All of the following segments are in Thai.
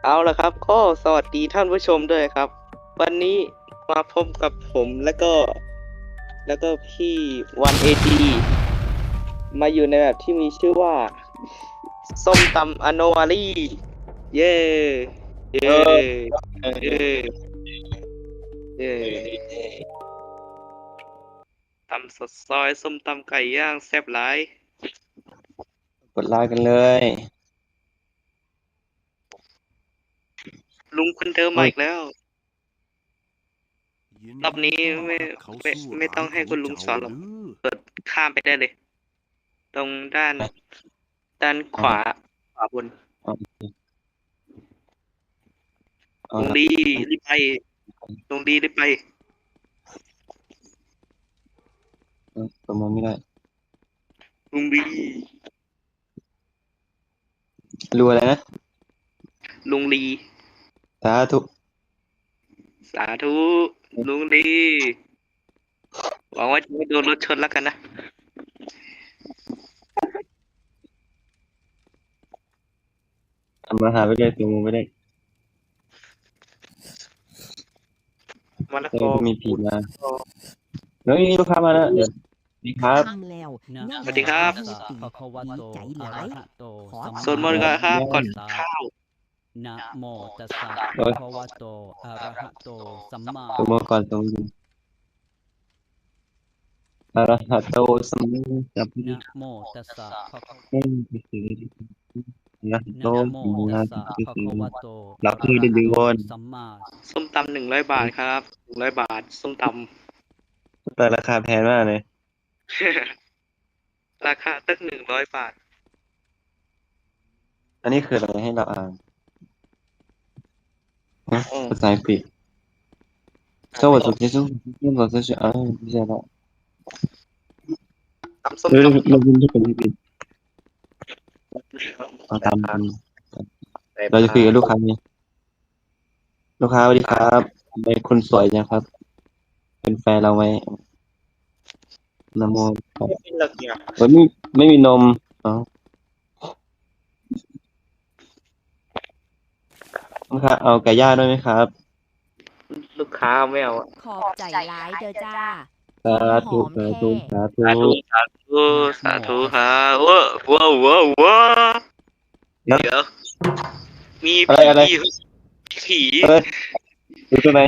เอาละครับก็สวัสดีท่านผู้ชมด้วยครับ วันนี้มาพบกับผมแล้วก็พี่วันเอทีมาอยู่ในแบบที่มีชื่อว่าส้มตำอโนวารีเย่เย่เออเย่เย่ตำสดซอยส้มตำไก่ย่างแซ่บหลายกดไลค์กันเลยลุงคนเดิมมาโอ้ยอีกแล้วยินรอบนี้ดีต้อนไม่รับเข้าไม่สู่ไม่ต้ร้านขององให้คุณลุงเจ้าสอนหรอกเด้อข้ามไปได้เลย ตรงด้านขเอาวาบน เอาเอาละลุงดีรีบไปลุงดีรีบไปประมาณไม่ได้ลุงดีรู้อะไรนะลุงลีสาธุสาธุลุงดีหวังว่าจะไม่โดนรถชนแล้วกันนะทำอาหารไปเลยตัวมึงไม่ได้มะละเอกออมีผีกุดมาเฮ้ยลูกค้ามาแล้วเดี๋ยวดีครับทำแล้วนะ ยัง สวัสดีครับ ให้ตี ภะคะวะ ดี โต ใจห อะ ลา ระ ย หะโต ขอ สัม สวดมนต์ก่อนครับก่อนข้าว นะโมตัสสะ เฮ้ย ภะคะวะโตอะระหะโตสัมมา ตัวมาก่อนตัวมึงอะระหะโตสัมมาสัมพุท นะ ธัส โมตัสสะภะคะ สะอะระหะโต นะโม สัม ตั มา ส สั สะ มพุท ภะ ธั คะ ส วะโต หลั อะ บ ระ มือ หะ ดึง โต ๆวน สัมมา ส้มตำ100 บาทครับ100 บาทส้มตแต่ราคาแพงมากเลย ำราคาตั้ง100 บาทอันนี้คืออะไรให้เราอ่านฮะอืมภาษาอังกฤษสวัสดีครับสวัสดีครับไม่ใช่ละตำส้มเดี๋ยวตเราพิมพ์ที่เป็นอังกฤษเอาตาม ำใส่เราจะผักคุยกับลูกค้าไหมลูกค้าสวัสดีครับเป็นคนสวยจังครับ เป็นแฟนเราไหมนโมครับไม่เป็นหลักอย่างเฮ้ยไม่มีนมอ๋อลูกค้าเอาไก่ย่างด้วยไหมครับลูกค้าไม่เอาอะขอบใจหลายเด้อจ้าหสาอมหธุอมสาแท้ ธุสาธุสาธุสาธุนะโม สาธุคตัสสะ รับว้าวนะเดี๋ยวมี อะไรผี เอ้ยดูตัวไหน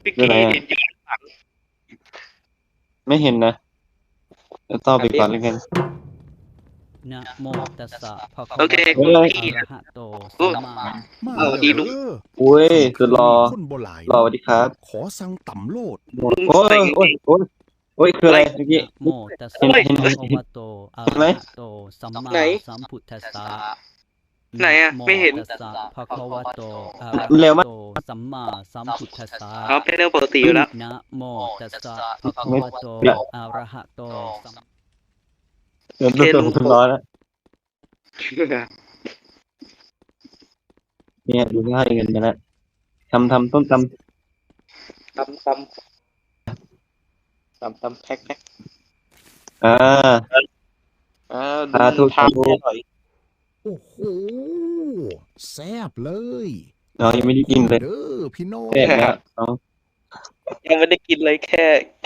พี่ ตัวไหน กี้ อ่ะ เห็นอยู่ข้างหลัง ไม่เห็นนะเดี๋ยวต่อไปก่อนแล้วกัน นะโมตัสสะภะคะ โอ วะ เค โต คุณ อะ พี่ ระหะโตสัมมา มา เอาดีลุง เด้อ อุ้ยสุดรอ คนบ่หลาย รอสวัสดีครับ ขอสั่งต่ำโลด ลุง โอ้ ใส่ ย กาง โอ้ เก ย ง โอ้ยโอ้ยคืออะไรเมื่อกี้ นะโมตัส เห็ สะ นเห็น ภะ เห็น คะ เห็น วะโตอะ เห็น ระ ไหม หะโตสัมมา ไหน สัมพุทธัสสะ ไหนอะ โม ไม่เห็น ตัสสะภะคะวะโตอะระ เร็ หะ วมาก โตสัมมาสัมพุทธัสสะ เขาเป็นเรื่องปกติอยู่แล้ว นะโมตัสสะภะคะวะโตอะระหะโตสัม เดี๋ยว เค ตัว ลุง ผมร้อนแล้วเนี่ยดูท่าเงินกันแล้วทำต้มตตำแพ็คำลุง ทุกทานทุก ให้อร่อย โอ้โหแซ่บเลย เรายังไม่ได้กินเลย เด้อพี่น้อง แซ่บแล้วเอา ยังไม่ได้กินเลยแ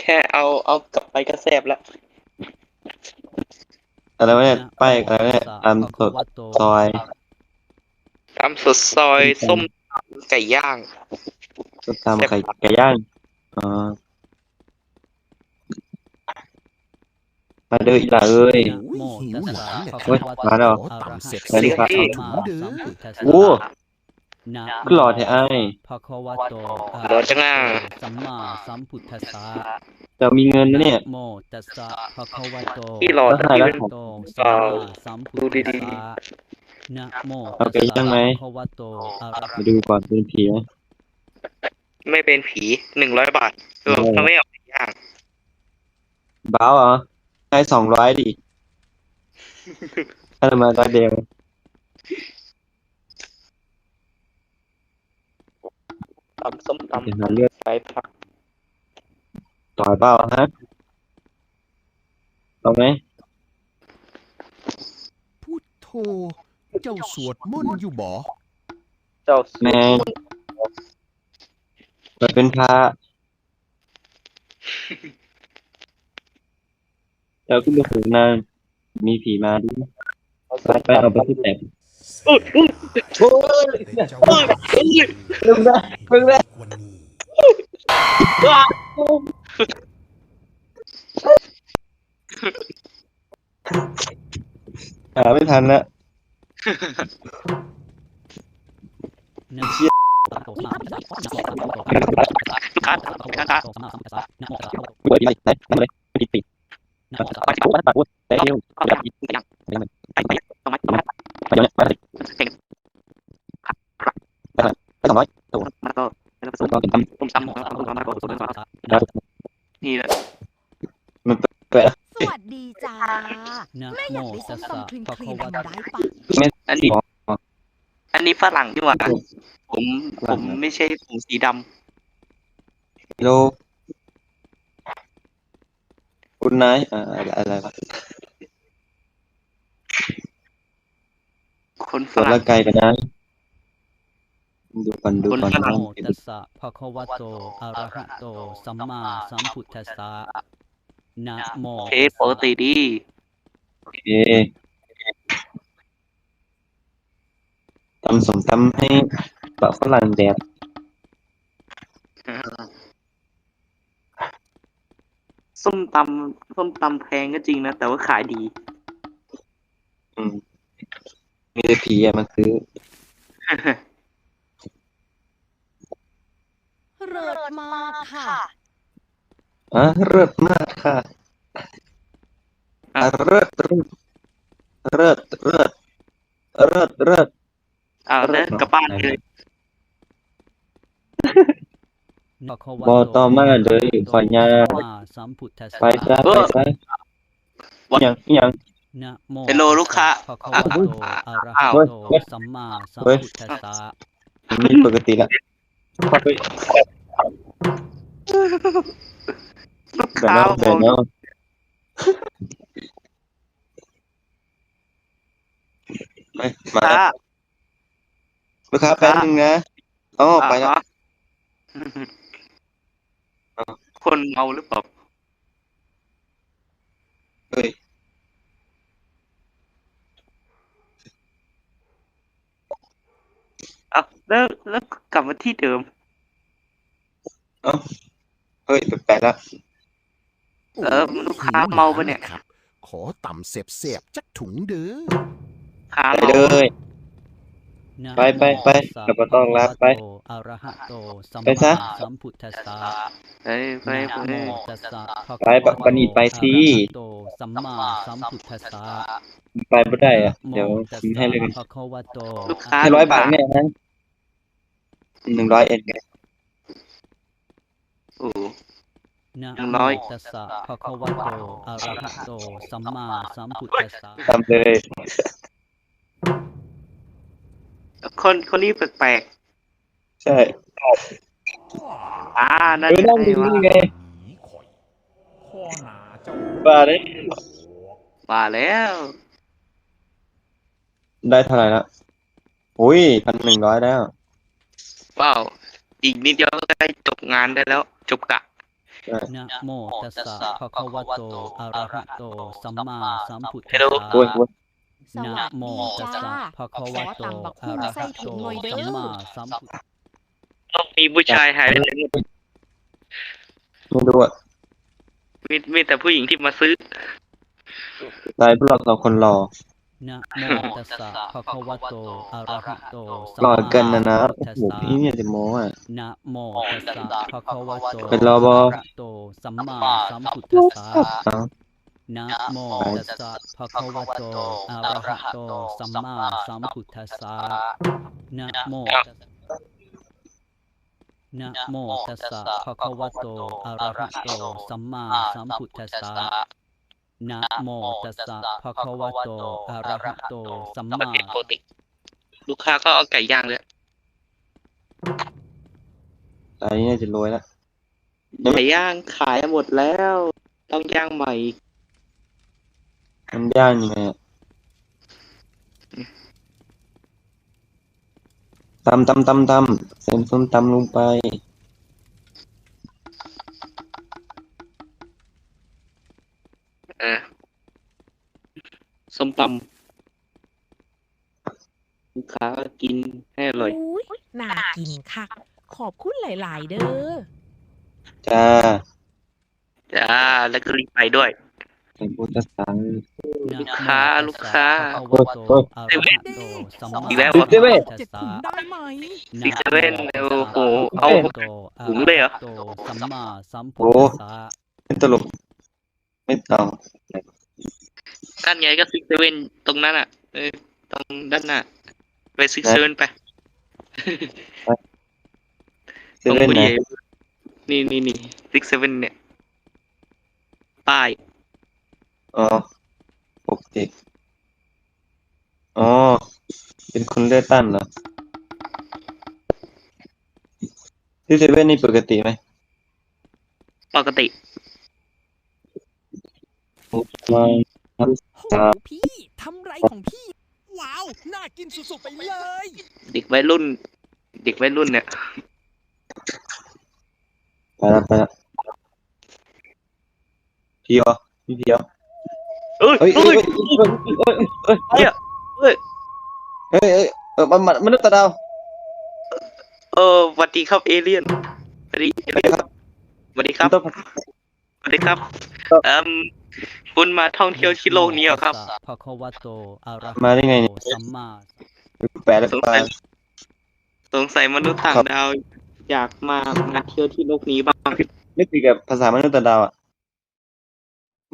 ค่เอากลับไปก็แซ่บแล้ว อะไรวะเนี่ย นะ ป้าย โม อะไรวะ ตั เนี่ย สสะ ตาม ภะ ส คะ ด วะโต ซอย ตำสดซอยส้มตำไก่ย่าง ส้มตำไก่ย่างอ๋อมาเด้ออีหล่าเอ้ย นะโมตัสสะภะ โอ้ คะ ย วะ มาแล้ว โตอะระหะ สวัสดีครับ โตสัมมาสัมพุทธัสสะ โอ้ นะ ขึ้นหล่อแท้อ้าย ภะคะวะโตอะ รอ ระ จัง หะ อ่ะ โตสัมมาสัมพุทธัสสะ จะมีเงินนะเนี่ย โมตัสสะภะคะวะโต พี่หล่อแต่พี่ แล้ว เป็น โตสัมมาสัมพุทธัสสะนะโม เอา ตัส ไก่ สะ ย่างไหม ภะคะวะโตอะระ มาดูก่อนเป็นผีไหม ไม่เป็นผี100 บาทเขาไม่เอาไก่ย่าง บ้าวเหรอให้200ดิถ้ามา100เดียว ตำส้ม จะ ตำ หาเลือด ใส่ผัก ต่อยเปล่าฮะเอาไหม พุทโธ เจ้าสวดมนต์อยู่บ่ เจ้า แม่เปิดเป็นพระเจ้าขึ้นไปถึงนานมีผีมาดิไปเอาไปที่แตกโอ้ย แต่เจ้า เพิ่งได้เพิ่งได้ วันนี้ หาไม่ทันละ นะ ลูกค้าไปข้าง เปิดดีไหนทำอะไรไม่ติดไปปุ๊บปัดปุ๊บเตะเอว ๆก็ยังไปตรงไหน ไปเดี๋ยวนี้ไปเลยไป200ตัว มันก็ ตัวก็เป็นท ต้มซ้ำนี่แหละ ำมันเปิด สวัสดีจ้า นะ แม่ โม อยากได้ส้ ตั ม สสะ ตำคลีน ภะ คลี คะ น วะ ทำ โต ได้ปะ ไม่ อันนี้ฝรั่งที่ว่าผมไม่ใช่ผมสีด กิโลคุณนายอะไรวะ ำคนฝ ตัว รั่ ละ ง ไกลกันนะดูก่อน คนฝรั่ นะ ง โมตัสสะภะคะวะโตอะระหะโตสัมมาสัมพุทธัสสะนะโม เพจปกติดี โอเคตำสมตำให้ปะฝรั่งแดด ส้มตำแพงก็จริงนะ แต่ว่าขายดี มีแต่ผีอะมันซื้อ เลิศมากค่ะ เลิศมากค่ะเลิศเลิศเลิศเลิศเลิศเลิศ แล้วกลับบ้านเลย ภะคะวะ บอ โต ต่อมาเลยขอยา สัมมาสัมพุทธัส ไป สะ ซะไปยัง นะโม เฮลโลลูกค้า ภะคะวะโตอะระหะโตสัมมาสัมพุทธัสสะ มีปกติละ ลูก แบบ ค้า นั้นแบบนั้นไม่มา ค้า แล้วลูกค้าแป๊บนึงนะอ๋อไปแล้ว คนเมาหรือเปล่า เฮ้ย แล้วกลับมาที่เดิม เฮ้ยแปลกๆละ ลูกค้าเมาปะเนี่ย ครับ ขอต่ำเสียบๆจักถุงเด้อ ค้า ไป เมา เลย นะ ไปไปไป โมตัสสะ เราก็ต้องรับไป ภะคะวะโตอะระหะโตสัม ไปซะ มาสัมพุทธัสสะ ไป นะโมตัสสะภะ ไป คะวะ ปะนี่ไปสิ อะระหะโตสัมมาสัมพุทธัสสะ ไปไม่ได้อะ นะโม เดี๋ยว ตัส ผม สะ ให้เลยกัน ภะคะวะโต ลูกค้า ให้100 บาทแม่นะ100 เอ็นไง โอ้ นะ หนึ่ง โม ร้อย ตัสสะภะคะวะโตอะระหะโตสัมมาสัมพุทธัสสะ ทำเลย คนนี้แปลก ใช่ ๆนั่น นั่ง ไง ดู วะ นี่ไง ข่อยข้อหนาเจ้า ว่าเลย มาแล้ว ได้เท่าไหร่ละอุ้ย1,100แล้ว ว้าวอีกนิดเดียวก็ได้จบงานได้แล้ว จบกะ นะโมตัสสะภะคะวะโตอะระหะโตสัมมาสัมพุทธัส Hello สะ โอ้ยโอ้ย ส นะ วัส โม ดี ตัส จ้า สะภะคะวะโต ขอตำบักหุ่ อะ ง ระ ใส่ หะ ถุ โต งหน่อยเด้อ สัมมาสัมพุท ต้องมีผู้ชายหายไปไหนหมด ไม่รู้อ่ะ มีแต่ผู้หญิงที่มาซื้อ ตายพวกเราสองคนรอ นะโมตัสสะภะคะวะโตอะระหะโตสัม รอ มา กันนะ สัม โอ้ พุทธัส โห สะ พี่เนี่ยจะโม้อ่ะ นะโมตัสสะภะคะวะโต เป็นรอบอ อะระหะโตสัมมาสัมพุทธัสสะ เอา นะโมตัสสะภะคะวะโตอะระหะโตสัมมาสัมพุทธัสสะนะโมตัสสะนะโมตัสสะภะคะวะโตอะระหะโตสัมมาสัมพุทธัสสะนะโมตัสสะภะคะวะโตอะระหะโตสัม ป มา กติ ลูกค้าก็เอาไก่ย่างเลย ตอนนี้น่าจะรวยแล้ว ไก่ย่างขายหมดแล้ว ต้องย่างใหม่ มันย่างยังไงอะ ตำใส่ส้มตำลงไป ส้มตำลูกค้าก็กินให้อร่อย อุ้ยน่ากินค่ะ ขอบคุณหลาย ๆ เด้อ จ้า จ้า แล้วก็รีบไปด้วย ใส่พุทธสัง นะ ลูก โม ค้า ตัส ลูก สะ ค้า ภะคะวะโตอะระหะโตสัมมา อีกแล้ว สัม เหรอ พุทธัส 7 สะ ถุงได้ไหม ซิกเซเว่น นะ โอ้ โม โห ตัสสะ เอา ภะคะวะโตอะ ถุง ระ เลยเหรอ หะโตสัมมาสัมพุ โอ้ ทธัสสะ ไม่ตลกไม่เอา ด้านไงก็ซิกเซเว่นตรงนั้นอ่ะ ตรงด้านหน้า ไปซิกเซเว่นไป เซเว่น ตรง นะ นี่ซิกเซเว่นเนี่ย ป้าย อ๋อปกติอ๋อเป็นคนเลือดตั้นเหรอที่เซเว่นนี่ปกติไหม ปกติ ไม่ครับ โห พี่ทำไรของพี่ ว้าว น่ากินสุด ๆ ไปเลย เด็กวัยรุ่น เด็กวัยรุ่นเนี่ย ไปแล้วพี่อ๋อพี่อ๋อ เอ้ย เฮ้ย เอ้ เฮ้ ย ยเฮ้ย เฮ้ย เฮ้ยเฮ้ยมนุษย์ต่างดาว สวัสดีครับเอเลี่ยนสวัสดีเอเลี่ยน ครับ สวัสดีครับ ต้อง สวัสดีครับ ครับ คุณมาท่องเที่ยวที่โลกนี้เหรอครับ นะโมตัสสะภะคะวะโตอะระหะ มาได้ไง โต เนี่ย สัมมา แปลแล้ว สง ปลา สัย สงสัยมนุษย์ต่าง ครับ ดาว อยากมาเที่ยวที่โลกนี้บ้าง ไม่คุยกับภาษามนุษย์ต่างดาวอ่ะ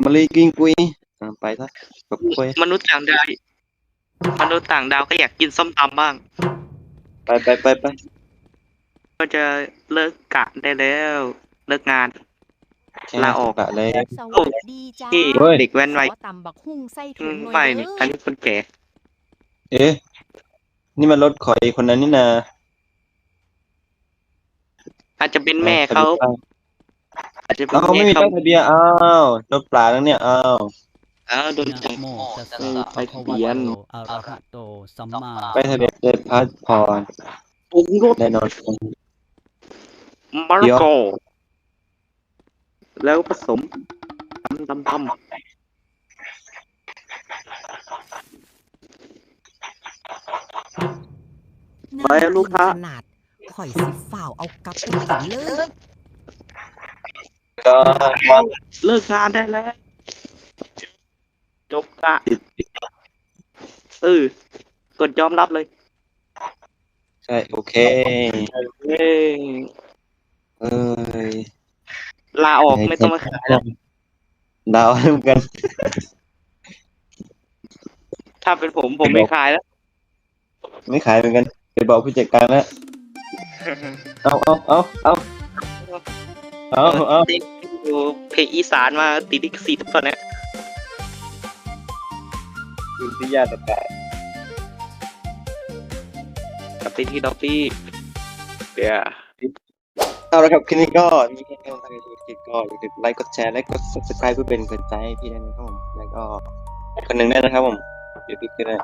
มาเลยกินกุยไปซะกับกุย มนุษย์ต่างดาว มนุษย์ต่างดาวก็อยากกินส้มตำบ้าง ไป ก็จะเลิกกะได้แล้ว เลิกงาน ลาออก กะเลย สวัสดีจ้า ที่ เฮ้ย เด็กแว้น ข ไว้ อตำบักหุ่งใส่ถุงหน่อ ไม่ ย นี่ เด้ อัน อ นี้คนแก่ เอ๊ะนี่มันรถขอยคนนั้นนี่นา อาจจะเป็นแม่เขาอาจจะเป็น เขา แม่ ไม่มี เขา ป้ายทะเบียนอ้าวรถปลาแล้วเนี่ยอ้าว โดน นะ จับ โมตัสสะ ไป ภะ ทะ คะ เบี วะ ยน โตอะระหะโตสัมมา ป้ายทะเบียนได้พาสปอร์ต ปรุงรส แน่นอน มะ เดี๋ ละ ยว กอแล้วผสมตำ น่า ไปลูกค้า ขนาด ข่อยสิฝ่าวเอากลับไปกินเลย ก็ เลิกงานได้แล้ว จบกะกดยอมรับเลย ใช่โอเค เอ้ย เอ้ย ลาออกไม่ต้องมาขายแล้ว ดาวเหมือนกัน ถ้าเป็นผมไม่ขายแล้ว ไม่ขายเหมือนกันไปบอกผู้จัดการแล้วเอา ติดอยู่เพลงอีสานมาติดลิขสิทธิ์ตอนเนี้ย คุณพิยาตกา กับติดที่ดอฟฟี่เดี๋ยว เอาละครับคลิปนี้ก็มีแค่ทางยูทูบก็อย่าลืมไลค์กดแชร์และกด subscribe เพื่อเป็นกำลังใจให้พี่ด้วยนะครับผมแล้วก็คนหนึ่งได้นะครับผมเดี๋ยวพี่ขึ้นนะ